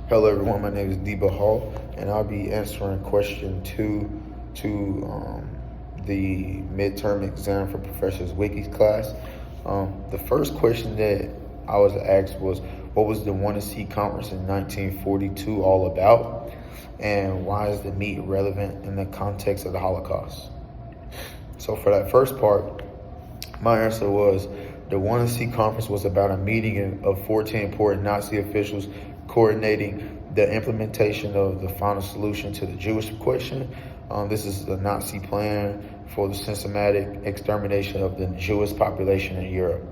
Hello everyone, my name is Deba Hall, and I'll be answering question 2 to the midterm exam for Professor's Wiki's class. The first question that I was asked was, what was the 1C conference in 1942 all about, and why is the meet relevant in the context of the Holocaust? So for that first part, my answer was the 1C conference was about a meeting of 14 important Nazi officials coordinating the implementation of the final solution to the Jewish question. This is the Nazi plan for the systematic extermination of the Jewish population in Europe.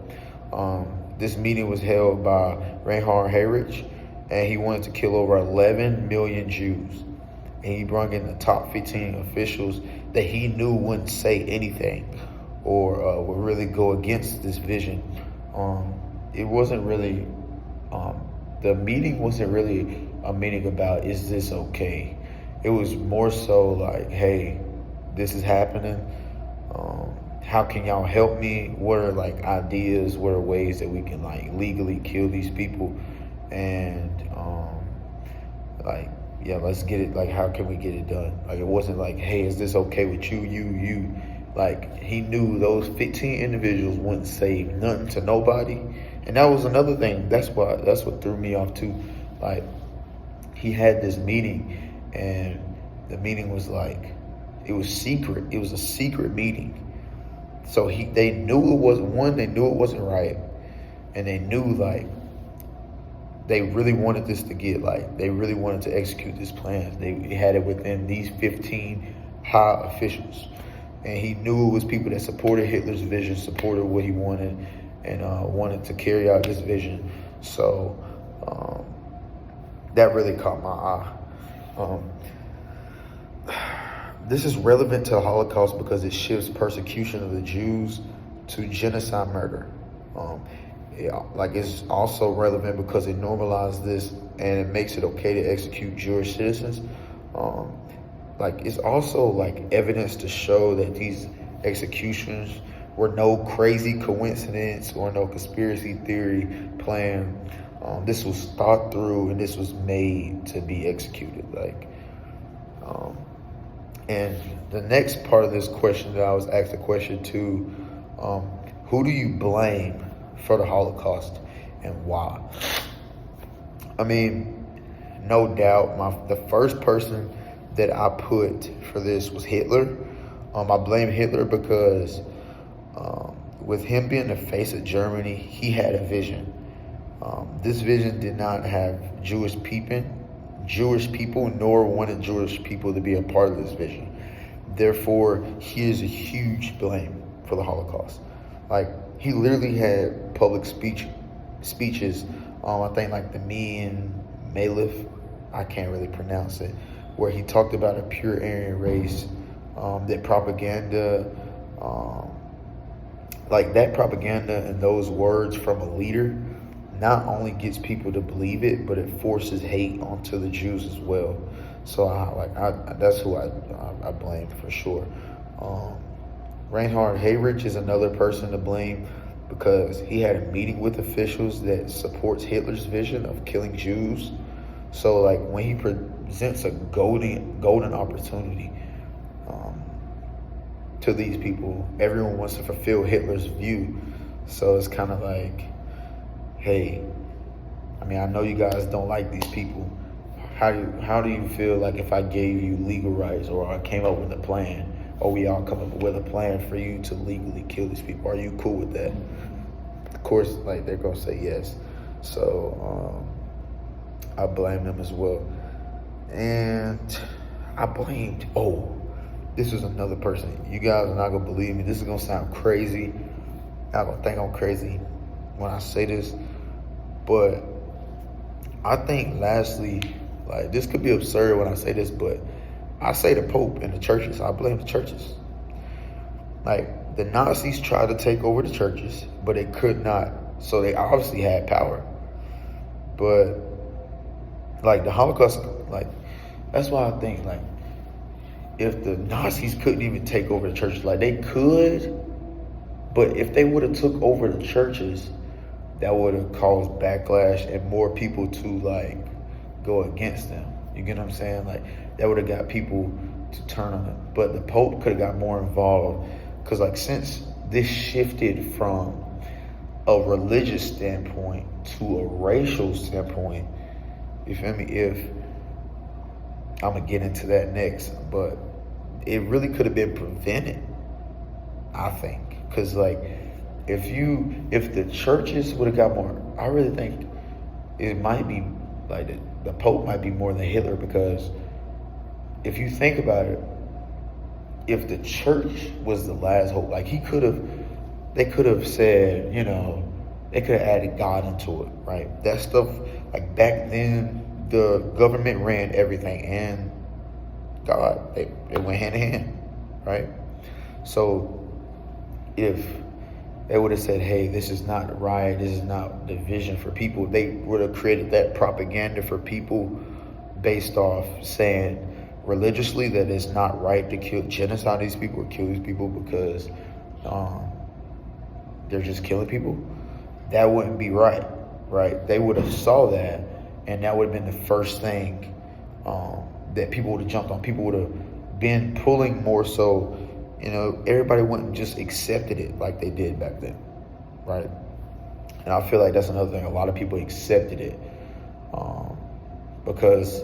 This meeting was held by Reinhard Heydrich, and he wanted to kill over 11 million Jews. And he brought in the top 15 officials that he knew wouldn't say anything or would really go against this vision. It wasn't really, the meeting wasn't really a meeting about, is this okay? It was more so like, hey, this is happening. How can y'all help me? What are like ideas? What are ways that we can like legally kill these people? And let's get it, like, how can we get it done? Like, it wasn't like, hey, is this okay with you? Like, he knew those 15 individuals wouldn't say nothing to nobody. And that was another thing. That's what threw me off too. Like, he had this meeting, and the meeting was like, it was secret. It was a secret meeting. So they knew it wasn't they knew it wasn't right. And they knew like, they really wanted this to get, like, they really wanted to execute this plan. They had it within these 15 high officials. And he knew it was people that supported Hitler's vision, supported what he wanted, and wanted to carry out this vision. So that really caught my eye. This is relevant to the Holocaust because it shifts persecution of the Jews to genocide murder. It's also relevant because it normalizes this and it makes it okay to execute Jewish citizens. It's also like evidence to show that these executions were no crazy coincidence or no conspiracy theory plan. This was thought through and this was made to be executed. And the next part of this question that I was asked a question to, who do you blame for the Holocaust and why? I mean, no doubt, the first person that I put for this was Hitler. I blame Hitler because with him being the face of Germany, he had a vision. This vision did not have Jewish people, nor wanted Jewish people to be a part of this vision. Therefore, he is a huge blame for the Holocaust. Like, he literally had public speeches, I think like the Mean Malif, I can't really pronounce it, where he talked about a pure Aryan race, that propaganda and those words from a leader not only gets people to believe it, but it forces hate onto the Jews as well. So that's who I blame for sure. Reinhard Heydrich is another person to blame because he had a meeting with officials that supports Hitler's vision of killing Jews. So like, when he presents a golden opportunity to these people, everyone wants to fulfill Hitler's view. So it's kind of like, hey, I mean, I know you guys don't like these people. How do you feel like if I gave you legal rights, or I came up with a plan, or we all come up with a plan for you to legally kill these people? Are you cool with that? Of course, like, they're gonna say yes. So I blame them as well. And I blamed, this is another person. You guys are not gonna believe me. This is gonna sound crazy. I don't think I'm crazy when I say this, but I think lastly, like, this could be absurd when I say this, but I say the Pope and the churches. I blame the churches. Like, the Nazis tried to take over the churches, but they could not. So they obviously had power. But like, the Holocaust, like, that's why I think, like, if the Nazis couldn't even take over the churches, like, they could, but if they would have took over the churches, that would have caused backlash and more people to like go against them. You get what I'm saying? Like that would have got people to turn on it. But the Pope could have got more involved because, like, since this shifted from a religious standpoint to a racial standpoint, you feel me? If I'm gonna get into that next, but it really could have been prevented, I think, because like if the churches would have got more, I really think it might be like the Pope might be more than Hitler, because if you think about it, if the church was the last hope, like they could have said, they could have added God into it, right? That stuff, like back then, the government ran everything, and God, they went hand in hand, right? So if they would have said, hey, this is not right, this is not the vision for people, they would have created that propaganda for people based off saying religiously that it's not right to genocide these people or kill these people because they're just killing people. That wouldn't be right, right? They would have saw that, and that would have been the first thing that people would have jumped on. People would have been pulling more so, everybody wouldn't just accepted it like they did back then, right? And I feel like that's another thing. A lot of people accepted it because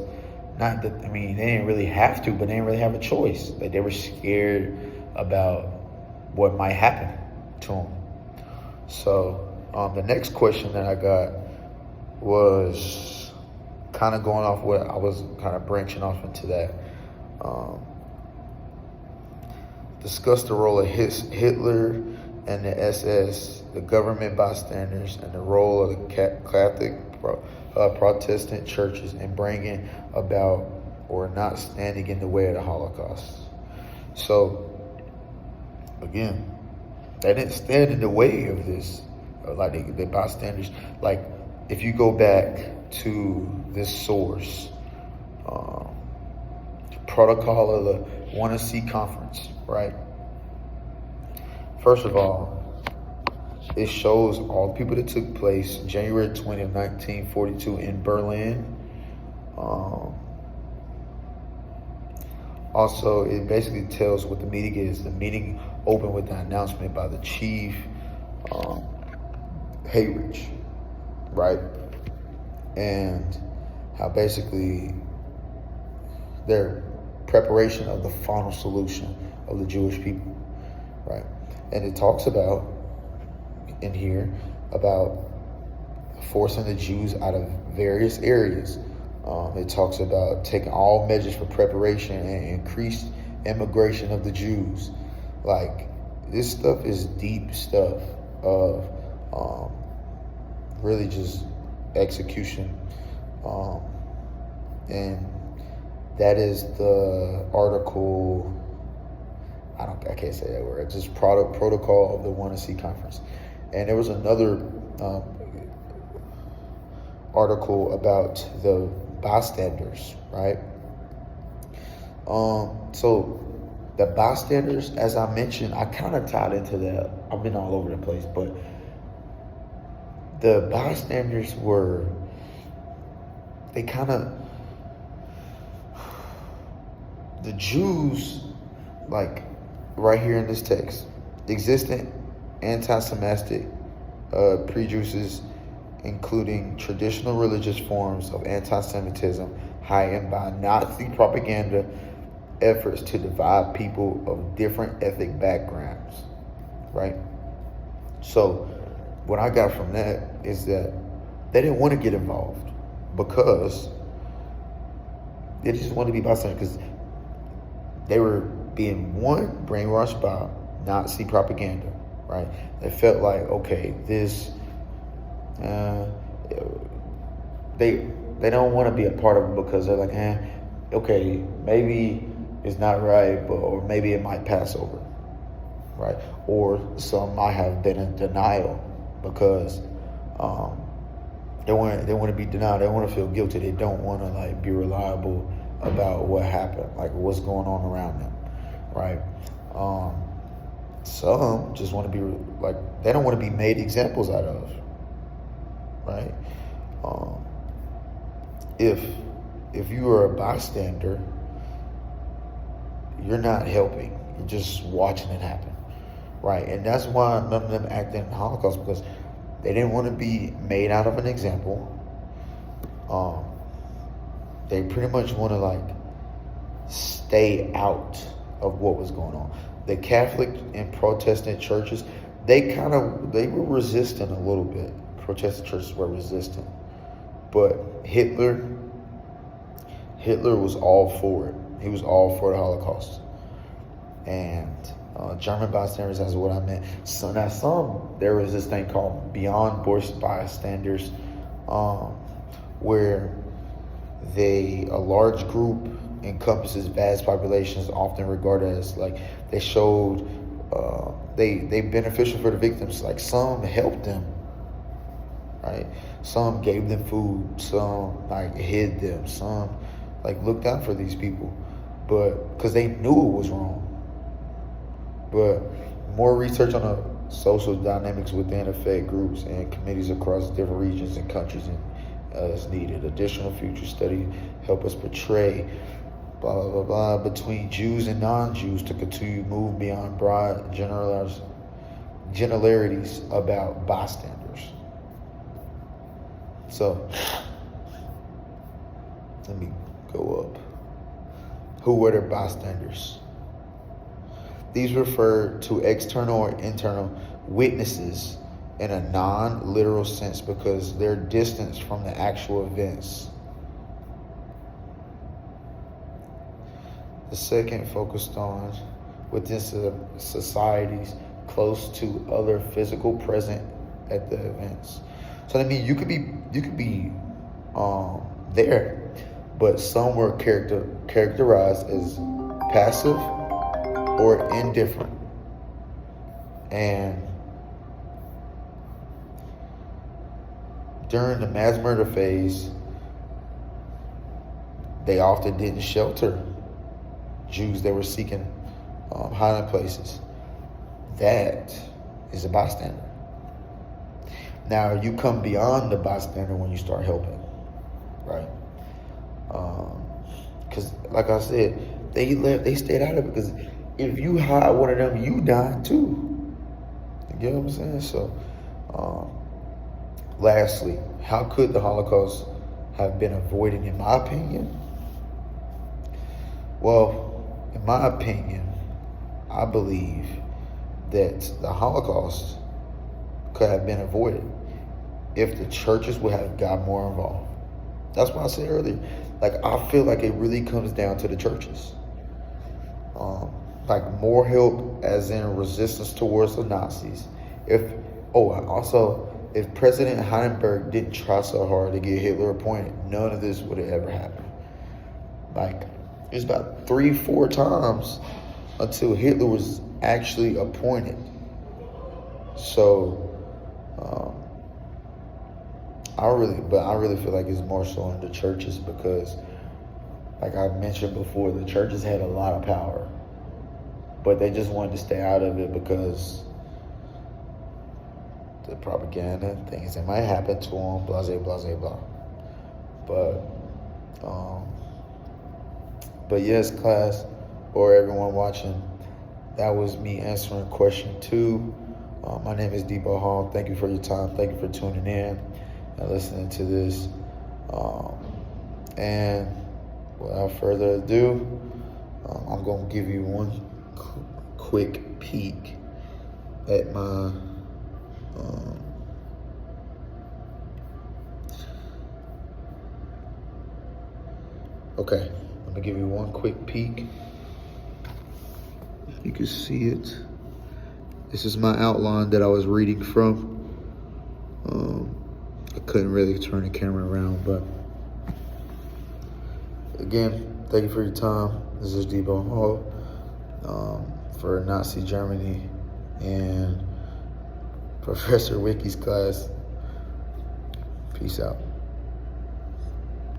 not that, they didn't really have to, but they didn't really have a choice. Like they were scared about what might happen to them. So the next question that I got was kind of going off what I was kind of branching off into that. Discuss the role of Hitler and the SS, the government bystanders, and the role of the Catholic Protestant churches in bringing about or not standing in the way of the Holocaust. So, again, they didn't stand in the way of this, like the bystanders. Like, if you go back to this source, protocol of the Wannsee Conference, right? First of all, it shows all the people that took place January 20th, 1942 in Berlin. Also, it basically tells what the meeting is. The meeting opened with an announcement by the chief, Hayrich, right? And how basically their preparation of the final solution of the Jewish people, right? And it talks about in here about forcing the Jews out of various areas. It talks about taking all measures for preparation and increased immigration of the Jews. Like, this stuff is deep stuff of really just execution. And that is the article, I can't say that word, it's just protocol of the Wannsee Conference. And there was another article about the bystanders, right? So the bystanders, as I mentioned, I kind of tied into that. I've been all over the place, but the bystanders were, they kind of, the Jews, like right here in this text, existent anti-Semitic prejudices, including traditional religious forms of anti-Semitism, heightened by Nazi propaganda, efforts to divide people of different ethnic backgrounds, right? So what I got from that is that they didn't want to get involved because they just wanted to be bystanders, because they were being, one, brainwashed by Nazi propaganda, right? They felt like, okay, this, they don't want to be a part of it because they're like, okay, maybe it's not right, or maybe it might pass over, right? Or some might have been in denial because they want to be denied. They want to feel guilty. They don't want to like be reliable about what happened, like what's going on around them, right? Some just want to be like, they don't want to be made examples out of, right? If if you are a bystander, you're not helping. You're just watching it happen, right? And that's why none of them acted in the Holocaust, because they didn't want to be made out of an example. They pretty much want to like stay out of what was going on. The Catholic and Protestant churches, they were resistant a little bit. Protestant churches were resistant, but Hitler was all for it. He was all for the Holocaust. And German bystanders, that's what I meant. So now there was this thing called beyond bystanders, where a large group encompasses vast populations, often regarded as like they showed they beneficial for the victims. Like some helped them, right? Some gave them food, some like hid them, some like looked out for these people, but because they knew it was wrong. But more research on the social dynamics within affect groups and communities across different regions and countries is needed. Additional future study help us portray blah, blah, blah, blah, between Jews and non-Jews to continue to move beyond broad generalities about bystanders. So, let me go up. Who were the bystanders? These refer to external or internal witnesses in a non-literal sense because they're distanced from the actual events. The second focused on within societies close to other physical present at the events. So I mean, you could be there, but some were characterized as passive or indifferent. And during the mass murder phase, they often didn't shelter Jews that were seeking hiding places. That is a bystander. Now, you come beyond the bystander when you start helping, right? Because, like I said, they stayed out of it, because if you hide one of them, you die too. You get what I'm saying? So, lastly, how could the Holocaust have been avoided, in my opinion? Well, in my opinion, I believe that the Holocaust could have been avoided if the churches would have got more involved. That's what I said earlier. Like, I feel like it really comes down to the churches. Like, more help as in resistance towards the Nazis. If President Hindenburg didn't try so hard to get Hitler appointed, none of this would have ever happened. Like, it was about 3-4 times until Hitler was actually appointed. So, I really feel like it's more so in the churches, because, like I mentioned before, the churches had a lot of power, but they just wanted to stay out of it because the propaganda, things that might happen to them, blah, blah, blah, blah. But yes, class, or everyone watching, that was me answering question 2. My name is Debo Hall. Thank you for your time. Thank you for tuning in and listening to this. And without further ado, I'm going to give you one quick peek at my okay, I'm gonna give you one quick peek. You can see it. This is my outline that I was reading from. I couldn't really turn the camera around, but again, thank you for your time. This is Debo Hall for Nazi Germany and Professor Wiki's class. Peace out.